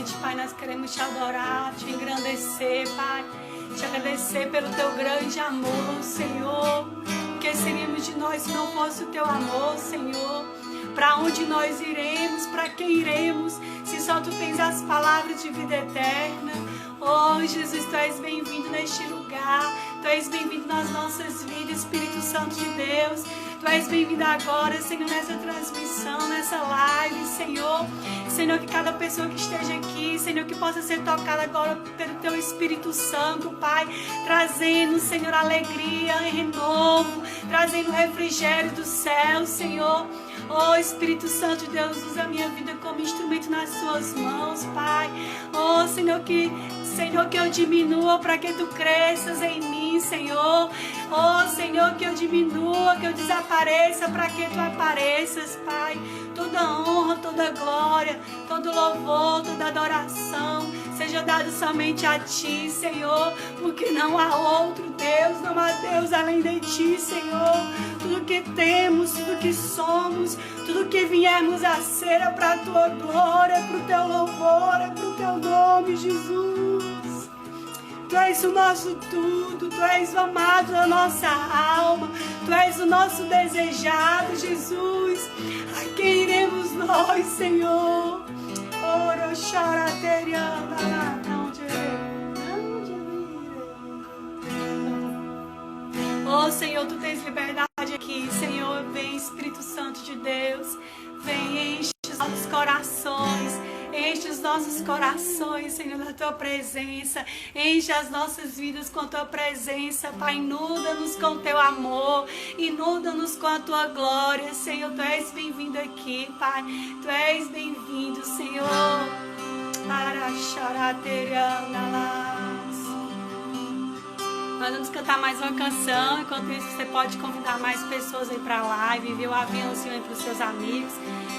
noite, Pai, nós queremos te adorar, te engrandecer, Pai. Te agradecer pelo teu grande amor, Senhor. O que seríamos de nós se não fosse o teu amor, Senhor? Para onde nós iremos? Para quem iremos? Se só tu tens as palavras de vida eterna. Oh, Jesus, tu és bem-vindo neste lugar. Tu és bem-vindo nas nossas vidas, Espírito Santo de Deus. Tu és bem-vindo agora, Senhor, nessa transmissão, nessa live, Senhor. Senhor, que cada pessoa que esteja aqui, Senhor, que possa ser tocada agora pelo Teu Espírito Santo, Pai, trazendo, Senhor, alegria, renovo, trazendo refrigério do céu, Senhor. Oh, Espírito Santo de Deus, usa a minha vida como instrumento nas Suas mãos, Pai. Oh, Senhor, que eu diminua para que Tu cresças em mim, Senhor. Oh, Senhor, que eu diminua, que eu desapareça para que Tu apareças, Pai. Toda honra, toda glória, todo louvor, toda adoração seja dado somente a Ti, Senhor, porque não há outro Deus, não há Deus além de Ti, Senhor. Tudo que temos, tudo que somos, tudo que viemos a ser é para a Tua glória, é para o Teu louvor, é para o Teu nome, Jesus. Tu és o nosso tudo, Tu és o amado da nossa alma, Tu és o nosso desejado, Jesus. A quem iremos nós, Senhor? Ora, xarateriana, para onde irei? Oh, Senhor, Tu tens liberdade aqui, Senhor. Vem, Espírito Santo de Deus, vem, enche os nossos corações. Enche os nossos corações, Senhor, da Tua presença. Enche as nossas vidas com a Tua presença, Pai. Inunda-nos com Teu amor. Inunda-nos com a Tua glória, Senhor. Tu és bem-vindo aqui, Pai. Tu és bem-vindo, Senhor. Nós vamos cantar mais uma canção. Enquanto isso, você pode convidar mais pessoas aí para a live, enviar o aviãozinho aí para os seus amigos.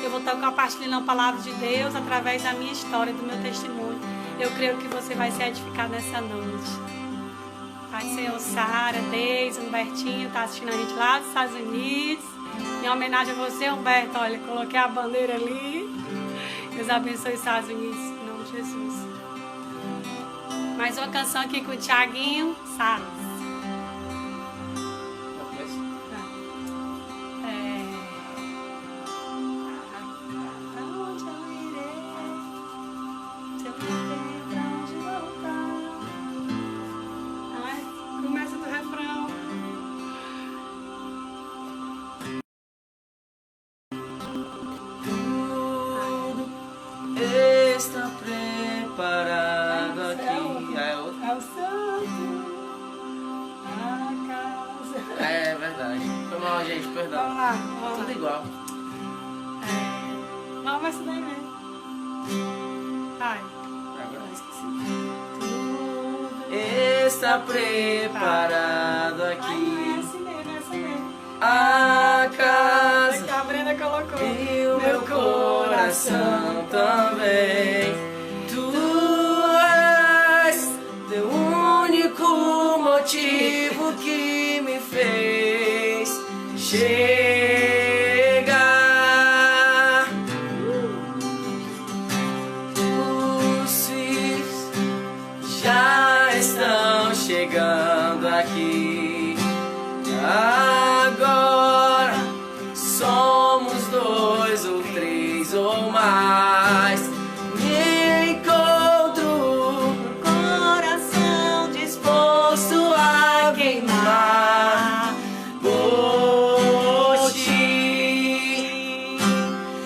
Eu vou estar compartilhando a palavra de Deus através da minha história, do meu testemunho. Eu creio que você vai ser edificado nessa noite. Pai, Senhor, Sara, Deise, Humbertinho, está assistindo a gente lá dos Estados Unidos. Em homenagem a você, Humberto, olha, coloquei a bandeira ali. Deus abençoe os Estados Unidos, em nome de Jesus. Mais uma canção aqui com o Thiaguinho Salles. Está preparado aqui. É o santo, a casa. É verdade. Foi mal, gente, perdão. Vamos lá. Tudo igual. Não, mas isso daí mesmo. Ai, Agora eu esqueci. tudo. Está preparado Ai, aqui não é assim mesmo, é assim mesmo. a casa Que a Brenda colocou. e o meu coração também. Tu és teu único motivo que me fez chegar. Os filhos já estão chegando aqui. Agora somos 2 ou 3 ou mais. Me encontro com o coração disposto a queimar por ti.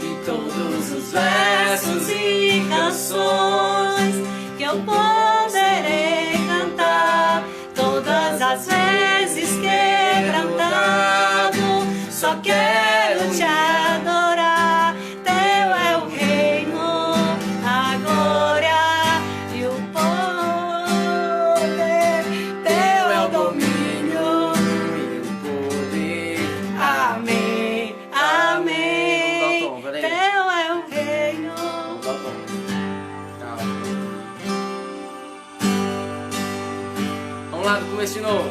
E todos os versos e canções que eu poderei cantar, todas as vezes quebrantado, só quero te adorar. Teu é o reino, a glória e o poder. Teu é o domínio e o poder. Amém, amém. Teu é o reino. Vamos lá do começo de novo.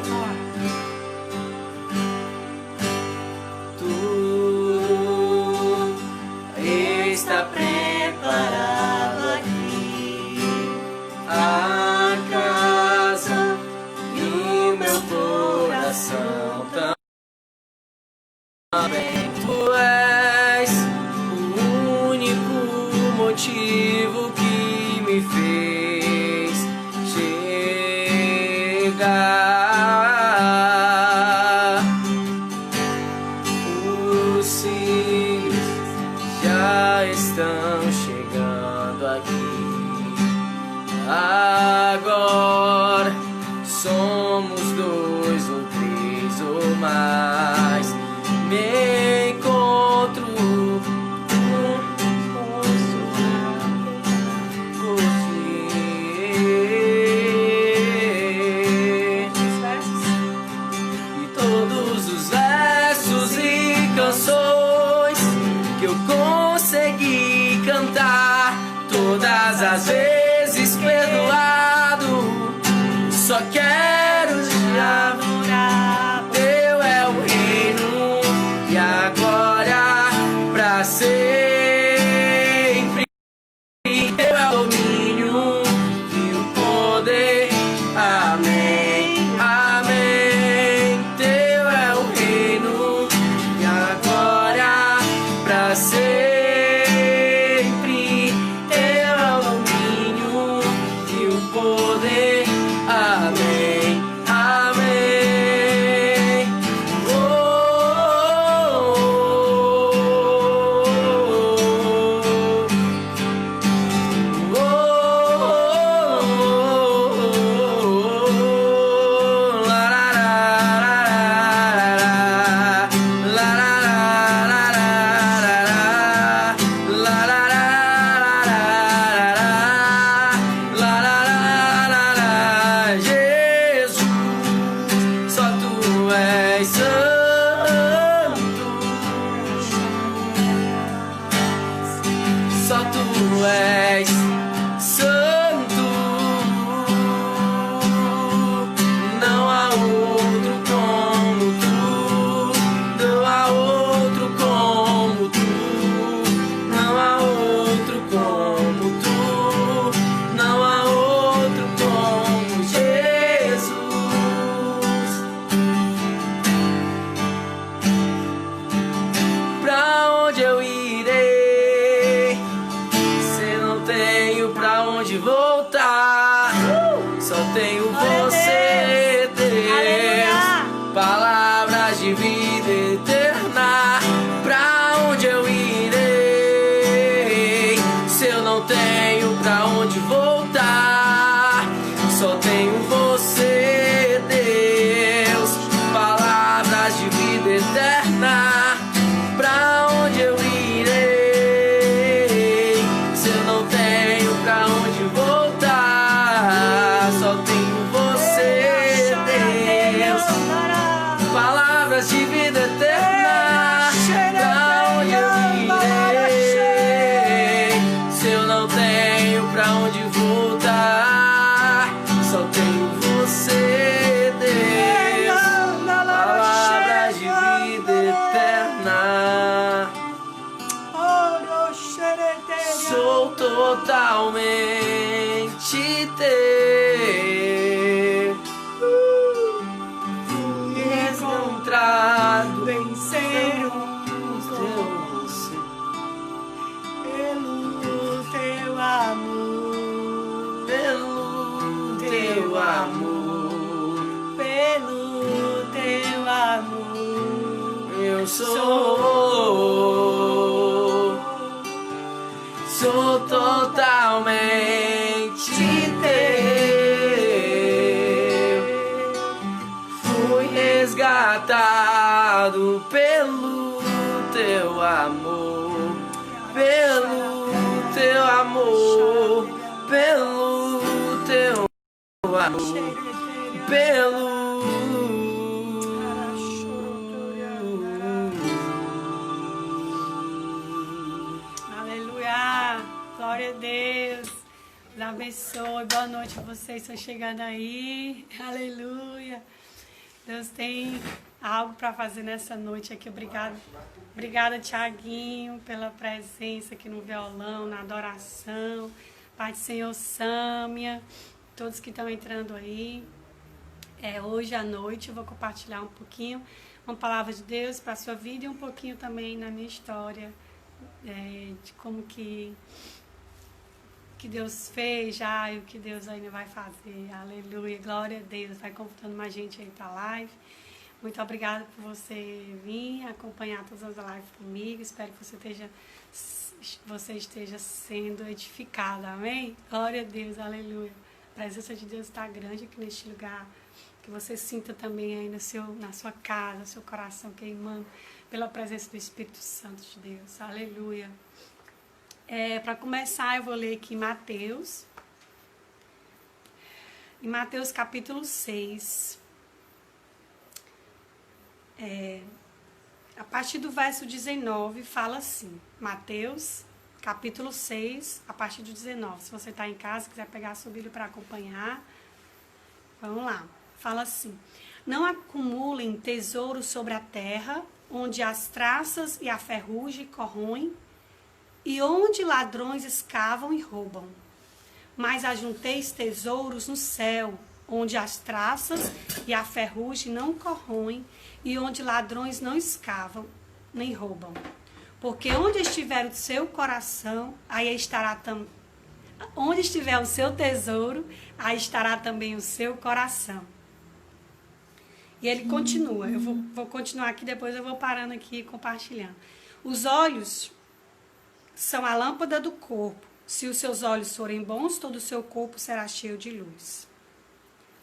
Tudo está preparado aqui. motivo que me fez chegar. Os cílios já estão chegando aqui. Agora somos 2 ou 3 ou mais. Me encontro com você. E todos os versos e canções que eu consegui cantar, todas as vezes perdoado, só quero te adorar. Teu é o reino e a glória pra sempre. Teu é o domínio e o poder. Amém, amém. Teu é o reino e a glória pra sempre. Teu é o domínio e o poder. Amém, amém. Oh, oh, oh, oh, la la la la. Jesus, só tu és santo, só tu és santo, não há outro como tu, não há outro como tu, não há outro como tu, não há outro como Jesus. Pra onde eu irei, se não tenho pra onde voltar? Só tenho você, Deus. Palavras de vida eterna. Pra onde eu irei, se eu não tenho pra onde voltar? Só tenho você, Deus. Palavras de vida eterna. Pra onde eu irei, se eu não tenho pra onde voltar? Só tenho você, Deus. Palavras de vida eterna. Pra onde eu irei, se eu não tenho pra onde voltar? Só tenho você, Deus. Palavras de vida eterna. Sou totalmente teu. Encontrado, vencer os teus, pelo teu amor, pelo teu amor, pelo teu amor. eu sou totalmente teu. Fui resgatado pelo teu amor, pelo teu amor, pelo teu amor, pelo Aleluia, glória a Deus. Deus abençoe, boa noite a vocês que estão chegando aí. Aleluia. Deus tem algo para fazer nessa noite aqui. Obrigada, Tiaguinho, pela presença aqui no violão, na adoração. Pai do Senhor, Sâmia, todos que estão entrando aí. Hoje à noite eu vou compartilhar um pouquinho uma palavra de Deus para a sua vida e um pouquinho também na minha história, de como que que Deus fez já e o que Deus ainda vai fazer. Aleluia, glória a Deus. Vai convidando mais gente aí para a live. Muito obrigada por você vir acompanhar todas as lives comigo. Espero que você esteja sendo edificada, amém? Glória a Deus, aleluia. A presença de Deus está grande aqui neste lugar. Que você sinta também aí na sua casa, seu coração queimando pela presença do Espírito Santo de Deus. Aleluia. Para começar, eu vou ler aqui Mateus. Em Mateus capítulo 6. A partir do verso 19, fala assim. Mateus capítulo 6, a partir do 19. Se você está em casa, quiser pegar a sua Bíblia para acompanhar, vamos lá. Fala assim: não acumulem tesouros sobre a terra, onde as traças e a ferrugem corroem, e onde ladrões escavam e roubam. Mas ajunteis tesouros no céu, onde as traças e a ferrugem não corroem, e onde ladrões não escavam nem roubam. Porque onde estiver o seu coração, aí estará também. Onde estiver o seu tesouro, aí estará também o seu coração. E ele continua. Eu vou continuar aqui, depois eu vou parando aqui e compartilhando. Os olhos são a lâmpada do corpo. Se os seus olhos forem bons, todo o seu corpo será cheio de luz.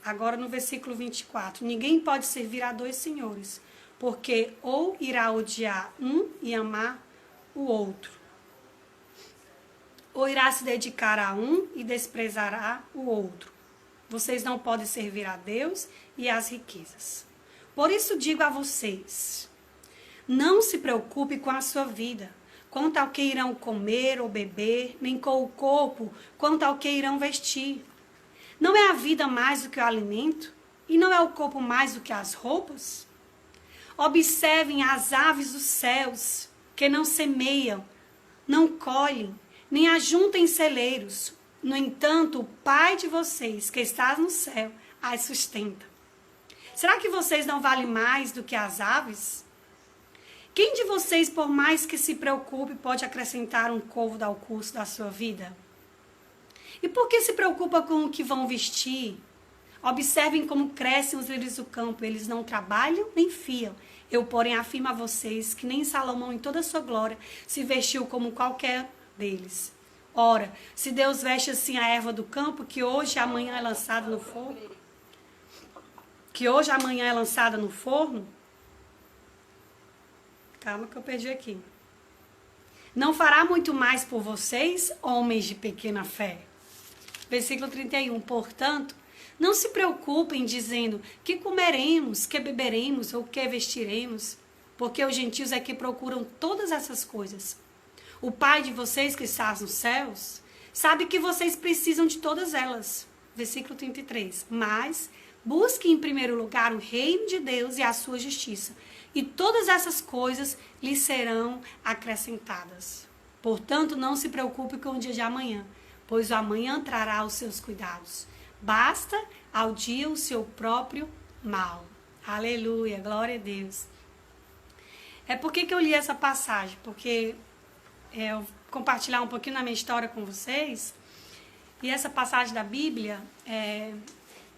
Agora no versículo 24. Ninguém pode servir a dois senhores, porque ou irá odiar um e amar o outro, ou irá se dedicar a um e desprezará o outro. Vocês não podem servir a Deus e às riquezas. Por isso digo a vocês, não se preocupe com a sua vida, quanto ao que irão comer ou beber, nem com o corpo, quanto ao que irão vestir. Não é a vida mais do que o alimento? E não é o corpo mais do que as roupas? Observem as aves dos céus, que não semeiam, não colhem, nem ajuntam em celeiros. No entanto, o Pai de vocês, que está no céu, as sustenta. Será que vocês não valem mais do que as aves? Quem de vocês, por mais que se preocupe, pode acrescentar um côvado ao curso da sua vida? E por que se preocupa com o que vão vestir? Observem como crescem os lírios do campo. Eles não trabalham nem fiam. Eu, porém, afirmo a vocês que nem Salomão, em toda a sua glória, se vestiu como qualquer deles. Ora, se Deus veste assim a erva do campo, que hoje e amanhã é lançada no forno, calma que eu perdi aqui. Não fará muito mais por vocês, homens de pequena fé? Versículo 31. Portanto, não se preocupem dizendo que comeremos, que beberemos ou que vestiremos, porque os gentios é que procuram todas essas coisas. O Pai de vocês que está nos céus sabe que vocês precisam de todas elas. Versículo 33. Mas busquem em primeiro lugar o reino de Deus e a sua justiça, e todas essas coisas lhes serão acrescentadas. Portanto, não se preocupe com o dia de amanhã, pois o amanhã trará os seus cuidados. Basta ao dia o seu próprio mal. Aleluia, glória a Deus. Por que eu li essa passagem? Porque eu compartilhar um pouquinho da minha história com vocês. E essa passagem da Bíblia,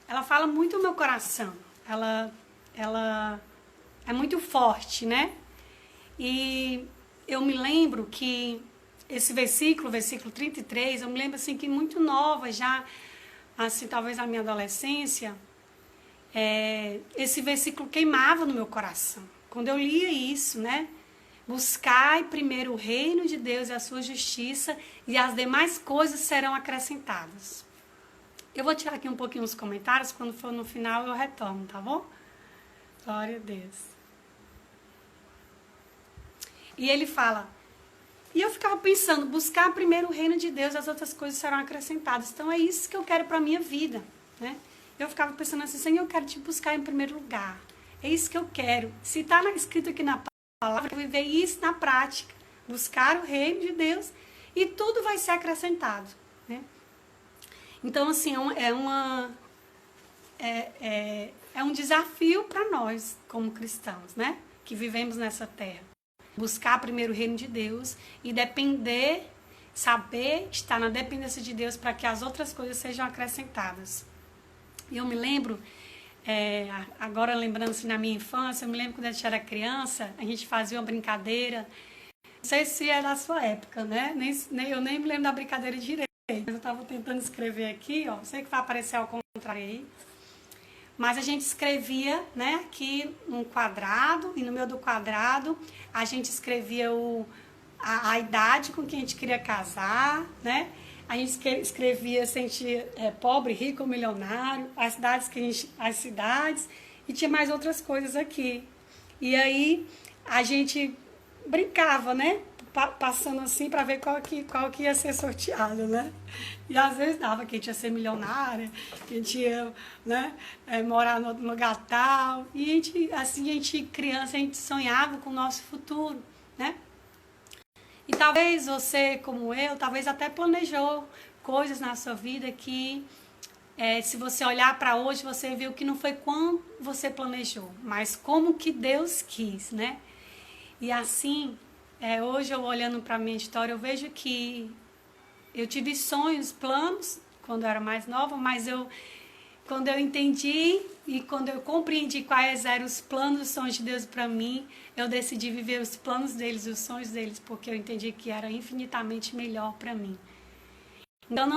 ela fala muito no meu coração. Ela é muito forte, né? E eu me lembro que esse versículo 33, eu me lembro assim que muito nova já, assim, talvez na minha adolescência, esse versículo queimava no meu coração. Quando eu lia isso, né? Buscai primeiro o reino de Deus e a sua justiça, e as demais coisas serão acrescentadas. Eu vou tirar aqui um pouquinho os comentários, quando for no final eu retorno, tá bom? Glória a Deus. E ele fala, e eu ficava pensando, buscar primeiro o reino de Deus e as outras coisas serão acrescentadas. Então é isso que eu quero para a minha vida, né? Eu ficava pensando assim, Senhor, eu quero te buscar em primeiro lugar. É isso que eu quero. Se está escrito aqui na palavra, eu vou viver isso na prática. Buscar o reino de Deus e tudo vai ser acrescentado, né? Então, assim, é um desafio para nós, como cristãos, né? Que vivemos nessa terra. Buscar primeiro o reino de Deus e depender saber estar na dependência de Deus para que as outras coisas sejam acrescentadas. E eu me lembro, agora lembrando assim, na minha infância, eu me lembro quando a gente era criança, a gente fazia uma brincadeira, não sei se é da sua época, né? Eu nem me lembro da brincadeira direito, mas eu estava tentando escrever aqui, ó, sei que vai aparecer ao contrário aí, mas a gente escrevia, né, aqui num quadrado, e no meio do quadrado a gente escrevia a idade com que a gente queria casar, né? A gente escrevia se a gente é pobre, rico ou milionário, as cidades, e tinha mais outras coisas aqui. E aí a gente brincava, né? Passando assim para ver qual que ia ser sorteado, né? E às vezes dava que a gente ia ser milionária, que a gente ia, né, morar no lugar tal. E a gente criança, a gente sonhava com o nosso futuro, né? E talvez você, como eu, talvez até planejou coisas na sua vida que, se você olhar para hoje, você viu que não foi quando você planejou, mas como que Deus quis, né? E assim, hoje eu olhando para a minha história, eu vejo que eu tive sonhos, planos, quando eu era mais nova, mas quando eu entendi e quando eu compreendi quais eram os planos, os sonhos de Deus para mim, eu decidi viver os planos deles, os sonhos deles, porque eu entendi que era infinitamente melhor para mim. Então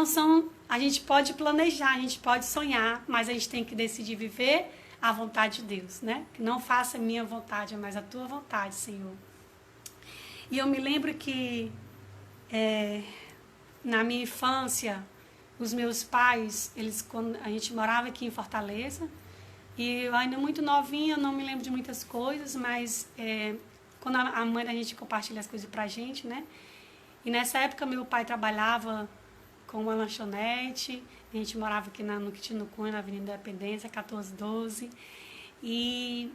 a gente pode planejar, a gente pode sonhar, mas a gente tem que decidir viver a vontade de Deus, né? Que não faça a minha vontade, mas a tua vontade, Senhor. E eu me lembro que na minha infância, os meus pais, quando a gente morava aqui em Fortaleza, e eu ainda muito novinha, eu não me lembro de muitas coisas, mas quando a mãe da gente compartilha as coisas pra gente, né? E nessa época meu pai trabalhava com uma lanchonete, a gente morava aqui no Quitino Cunha, na Avenida Independência, 1412, e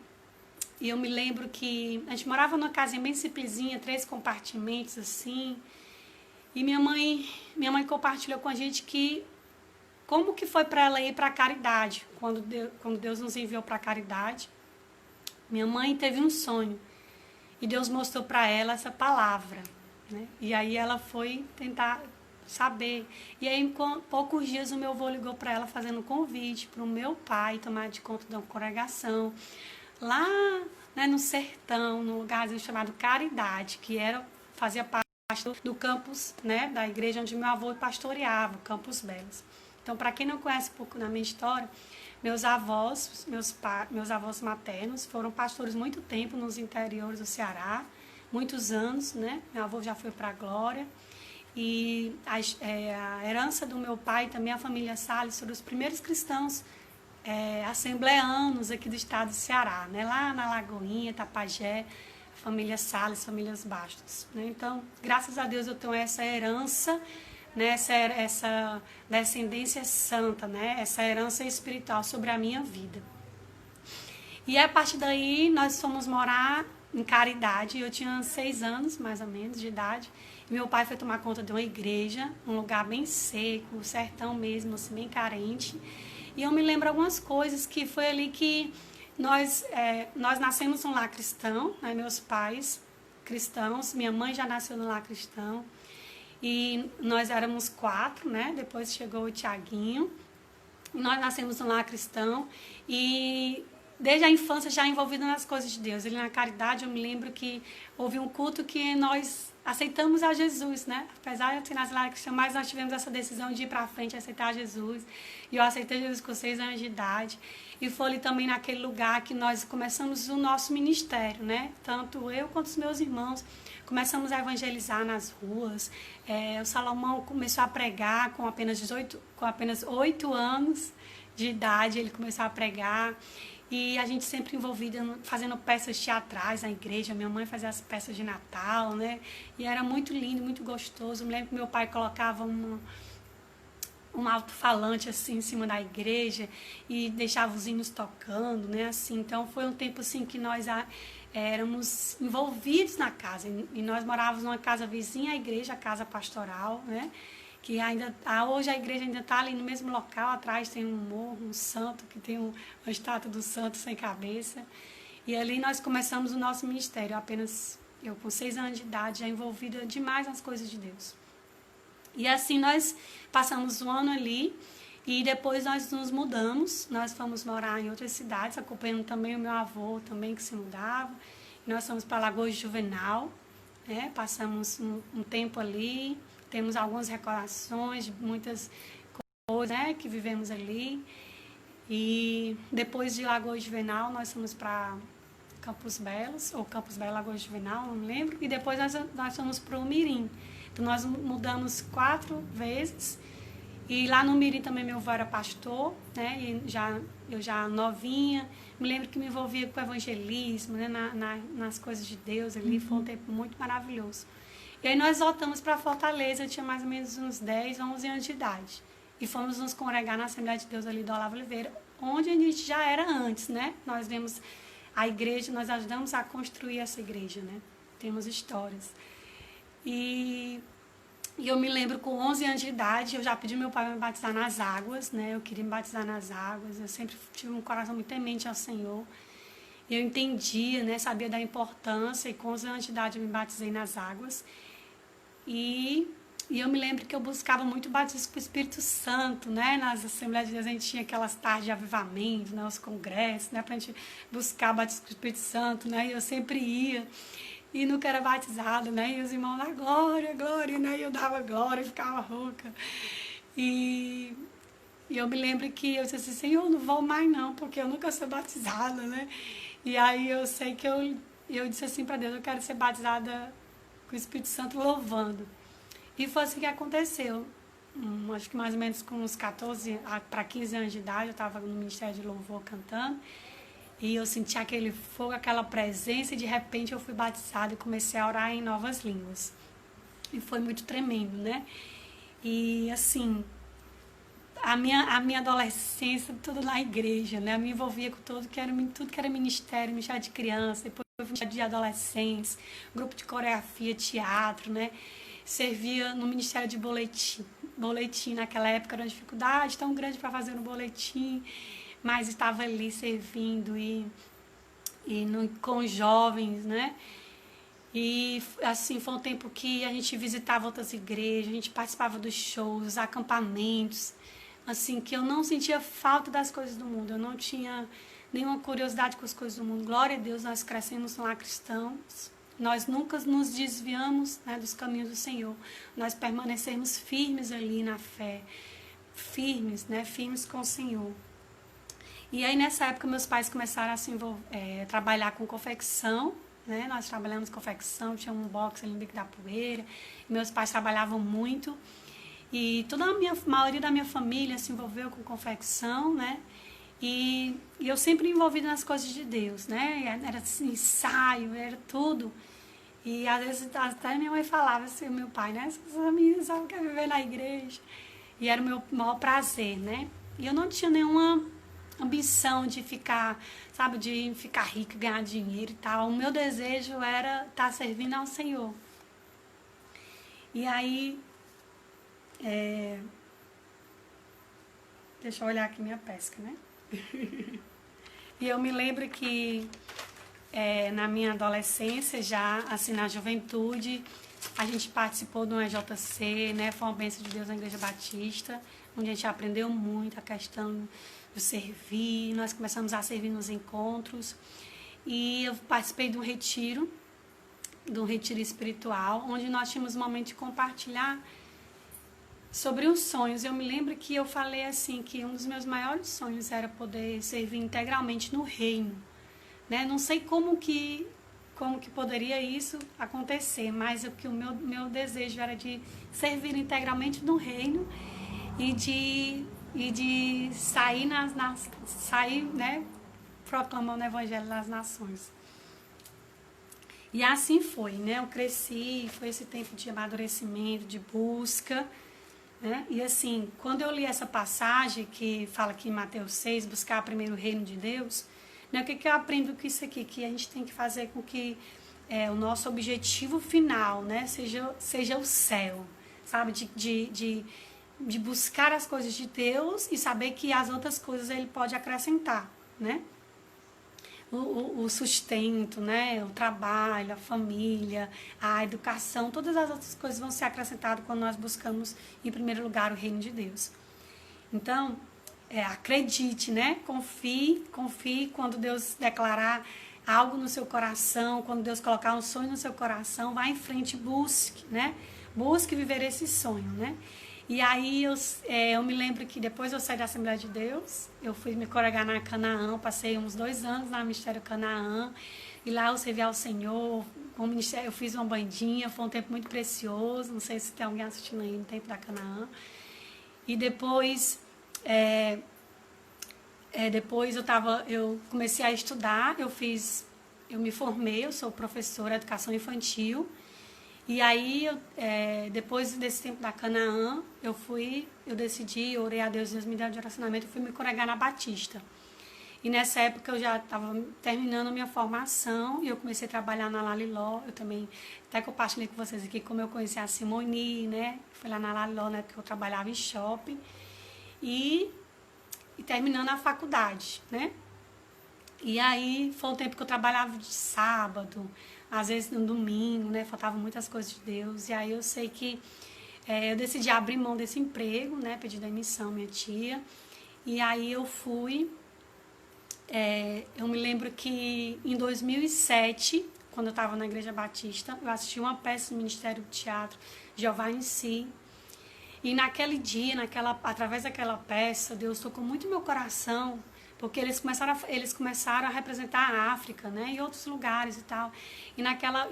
eu me lembro que a gente morava numa casinha bem simplesinha, 3 compartimentos assim, e minha mãe compartilhou com a gente que como que foi para ela ir para a caridade, quando Deus nos enviou para a caridade. Minha mãe teve um sonho e Deus mostrou para ela essa palavra, né? E aí ela foi tentar saber. E aí, em poucos dias, o meu avô ligou para ela fazendo um convite para o meu pai tomar de conta da congregação lá, né, no sertão, num lugarzinho chamado Caridade, que fazia parte do campus, né, da igreja onde meu avô pastoreava, Campos Belos. Então, para quem não conhece um pouco da minha história, meus avós maternos foram pastores muito tempo nos interiores do Ceará, muitos anos, né? Meu avô já foi para a glória. E a herança do meu pai, também a família Salles, foram os primeiros cristãos assembleanos aqui do estado do Ceará, né? Lá na Lagoinha, Tapajé, família Salles, famílias Bastos, né? Então, graças a Deus eu tenho essa herança, né? Essa descendência santa, né? Essa herança espiritual sobre a minha vida. E a partir daí nós fomos morar em Caridade. Eu tinha 6 anos, mais ou menos, de idade. E meu pai foi tomar conta de uma igreja, um lugar bem seco, sertão mesmo, assim, bem carente. E eu me lembro algumas coisas que foi ali que nós nascemos num lar cristão, né? Meus pais cristãos, minha mãe já nasceu num lar cristão. E nós éramos 4, né? Depois chegou o Tiaguinho. Nós nascemos num lar cristão e desde a infância já envolvida nas coisas de Deus. Ele na caridade, eu me lembro que houve um culto que nós aceitamos a Jesus, né? Apesar de nas lar cristã, mas nós tivemos essa decisão de ir para frente, aceitar Jesus. E eu aceitei Jesus com 6 anos de idade. E foi ali também naquele lugar que nós começamos o nosso ministério, né? Tanto eu quanto os meus irmãos começamos a evangelizar nas ruas. O Salomão começou a pregar com apenas 8 anos de idade, ele começou a pregar. E a gente sempre envolvida fazendo peças teatrais na igreja. Minha mãe fazia as peças de Natal, né? E era muito lindo, muito gostoso. Eu me lembro que meu pai colocava um alto-falante assim em cima da igreja e deixava os hinos tocando, né? Assim, então foi um tempo assim que nós éramos envolvidos na casa. E nós morávamos numa casa vizinha à igreja, a casa pastoral, né? Que hoje a igreja ainda está ali no mesmo local, atrás tem um morro, um santo, que tem uma estátua do santo sem cabeça. E ali nós começamos o nosso ministério, apenas eu com 6 anos de idade, já envolvida demais nas coisas de Deus. E assim nós passamos um ano ali e depois nós nos mudamos, nós fomos morar em outras cidades, acompanhando também o meu avô também que se mudava. Nós fomos para Lagoa de Juvenal, né? Passamos um tempo ali, temos algumas recordações de muitas coisas, né, que vivemos ali. E depois de Lagoa de Juvenal nós fomos para Campos Belos, ou Campos Belos, Lagoa de Juvenal, não me lembro. E depois nós fomos para o Mirim. Então nós mudamos 4 vezes. E lá no Mirim também meu avô era pastor, né? E eu já novinha, me lembro que me envolvia com o evangelismo, né? Nas coisas de Deus ali. Foi um tempo muito maravilhoso. E aí nós voltamos para Fortaleza, eu tinha mais ou menos uns 10, 11 anos de idade. E fomos nos congregar na Assembleia de Deus ali do Olavo Oliveira, onde a gente já era antes, né? Nós vemos a igreja, nós ajudamos a construir essa igreja, né? Temos histórias. E eu me lembro com 11 anos de idade, eu já pedi meu pai para me batizar nas águas, né? Eu queria me batizar nas águas, eu sempre tive um coração muito temente ao Senhor. E eu entendia, né? Sabia da importância, e com 11 anos de idade eu me batizei nas águas. E eu me lembro que eu buscava muito batismo com o Espírito Santo, né? Nas Assembleias de Deus a gente tinha aquelas tardes de avivamento, né? Os congressos, né? Pra gente buscar batismo com o Espírito Santo, né? E eu sempre ia. E nunca era batizado, né? E os irmãos, lá, glória, glória, né? E eu dava glória e ficava rouca. E eu me lembro que eu disse assim, Senhor, não vou mais não, porque eu nunca sou batizada, né? E aí eu sei que eu disse assim para Deus, eu quero ser batizada com o Espírito Santo louvando. E foi assim que aconteceu. Acho que mais ou menos com uns 14 para 15 anos de idade, eu estava no Ministério de Louvor cantando. E eu senti aquele fogo, aquela presença, e de repente eu fui batizada e comecei a orar em novas línguas. E foi muito tremendo, né? E assim, a minha adolescência, tudo na igreja, né? Eu me envolvia com tudo que era ministério de criança, depois ministério de adolescentes, grupo de coreografia, teatro, né? Servia no Ministério de boletim naquela época era uma dificuldade tão grande para fazer no boletim, mas estava ali servindo com jovens, né? E assim, foi um tempo que a gente visitava outras igrejas, a gente participava dos shows, dos acampamentos, assim, que eu não sentia falta das coisas do mundo, eu não tinha nenhuma curiosidade com as coisas do mundo. Glória a Deus, nós crescemos lá cristãos, nós nunca nos desviamos, né, dos caminhos do Senhor, nós permanecemos firmes ali na fé, firmes, né, firmes com o Senhor. E aí nessa época meus pais começaram a trabalhar com confecção, né? Nós trabalhamos com confecção, tinha um box ali no Bico da Poeira, meus pais trabalhavam muito e a maioria da minha família se envolveu com confecção, né? E eu sempre envolvida nas coisas de Deus, né? Era assim, ensaio, era tudo. E às vezes até minha mãe falava assim, meu pai, né? Essas meninas só querem viver na igreja. E era o meu maior prazer, né? E eu não tinha nenhuma ambição de ficar, sabe, de ficar rica, ganhar dinheiro e tal. O meu desejo era estar servindo ao Senhor. E aí, deixa eu olhar aqui minha pesca, né? E eu me lembro que na minha adolescência, já assim na juventude, a gente participou de um EJC, né? Foi uma bênção de Deus na Igreja Batista, onde a gente aprendeu muito a questão do servir, nós começamos a servir nos encontros. E eu participei de um retiro espiritual, onde nós tínhamos um momento de compartilhar sobre os sonhos. Eu me lembro que eu falei assim, que um dos meus maiores sonhos era poder servir integralmente no reino, né? Não sei como que poderia isso acontecer, mas o meu desejo era de servir integralmente no reino e de sair né, proclamando o evangelho nas nações. E assim foi, né? Eu cresci, foi esse tempo de amadurecimento, de busca, né? E assim, quando eu li essa passagem que fala aqui em Mateus 6, buscar primeiro o reino de Deus, né? O que eu aprendo com isso aqui? Que a gente tem que fazer com que o nosso objetivo final, né, seja o céu, sabe? De buscar as coisas de Deus e saber que as outras coisas Ele pode acrescentar, né? o sustento, né? O trabalho, a família, a educação, todas as outras coisas vão ser acrescentadas quando nós buscamos, em primeiro lugar, o reino de Deus. Então, acredite, né? Confie quando Deus declarar algo no seu coração, quando Deus colocar um sonho no seu coração, vá em frente, busque, né? Busque viver esse sonho, né? E aí eu me lembro que depois eu saí da Assembleia de Deus, eu fui me congregar na Canaã, passei uns 2 anos no Ministério Canaã, e lá eu servi ao Senhor, eu fiz uma bandinha, foi um tempo muito precioso, não sei se tem alguém assistindo aí no tempo da Canaã. E depois, depois eu comecei a estudar, eu me formei, eu sou professora de educação infantil. E aí, depois desse tempo da Canaã, eu orei a Deus, Deus me deu um direcionamento, eu fui me congregar na Batista. E nessa época eu já estava terminando a minha formação e eu comecei a trabalhar na Laliló. Eu também, até compartilhei com vocês aqui como eu conheci a Simoni, né? Fui lá na Laliló, né? Porque eu trabalhava em shopping. E terminando a faculdade, né? E aí foi um tempo que eu trabalhava de sábado, às vezes no domingo, né? Faltavam muitas coisas de Deus. E aí eu sei que eu decidi abrir mão desse emprego, né? Pedi demissão, minha tia. E aí eu fui. Eu me lembro que em 2007, quando eu estava na Igreja Batista, eu assisti uma peça do Ministério do Teatro, Jeová em Si. E naquele dia, através daquela peça, Deus tocou muito meu coração, porque eles começaram a representar a África, né, e outros lugares e tal. E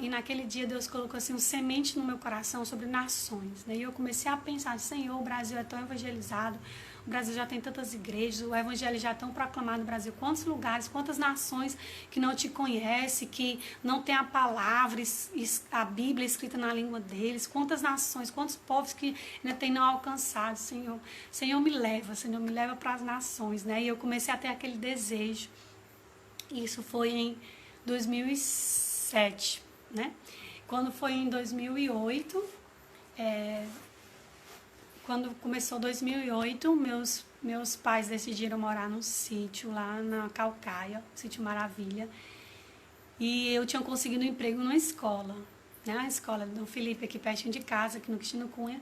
naquele dia Deus colocou assim um semente no meu coração sobre nações, né? E eu comecei a pensar, Senhor, o Brasil é tão evangelizado, o Brasil já tem tantas igrejas, o evangelho já é tão proclamado no Brasil. Quantos lugares, quantas nações que não te conhecem, que não tem a palavra, a Bíblia escrita na língua deles. Quantas nações, quantos povos que ainda tem não alcançado, Senhor. Senhor, me leva para as nações, né? E eu comecei a ter aquele desejo. Isso foi em 2007, né? Quando foi em 2008... Quando começou 2008, meus pais decidiram morar num sítio lá na Calcaia, sítio Maravilha. E eu tinha conseguido um emprego numa escola, né? A escola do Felipe, aqui pertinho de casa, aqui no Quintino Cunha.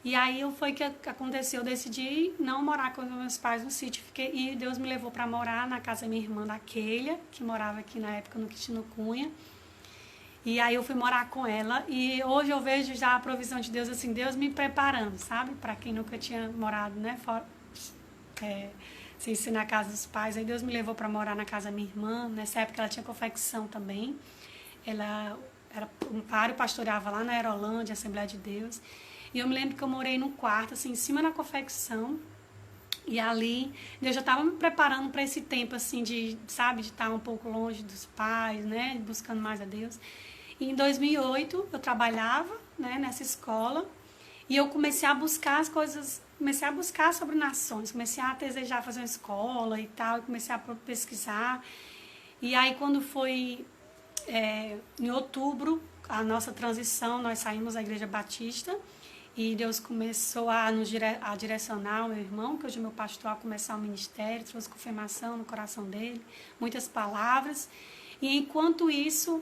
E aí foi que aconteceu, eu decidi não morar com meus pais no sítio. E Deus me levou para morar na casa da minha irmã, da Keila, que morava aqui na época no Quintino Cunha. E aí eu fui morar com ela e hoje eu vejo já a provisão de Deus, assim, Deus me preparando, sabe? Para quem nunca tinha morado, né? Sem ser na casa dos pais. Aí Deus me levou para morar na casa da minha irmã. Nessa época ela tinha confecção também. Um paro pastoreava lá na Aerolândia, Assembleia de Deus. E eu me lembro que eu morei num quarto, assim, em cima da confecção. E ali, Deus já estava me preparando para esse tempo, assim, de estar um pouco longe dos pais, né? Buscando mais a Deus. E em 2008, eu trabalhava, né, nessa escola. E eu comecei a buscar as coisas, comecei a buscar sobre nações. Comecei a desejar fazer uma escola e tal. E comecei a pesquisar. E aí, quando foi em outubro, a nossa transição, nós saímos da Igreja Batista. E Deus começou a direcionar o meu irmão, que hoje é meu pastor, a começar o ministério, trouxe confirmação no coração dele, muitas palavras. E enquanto isso,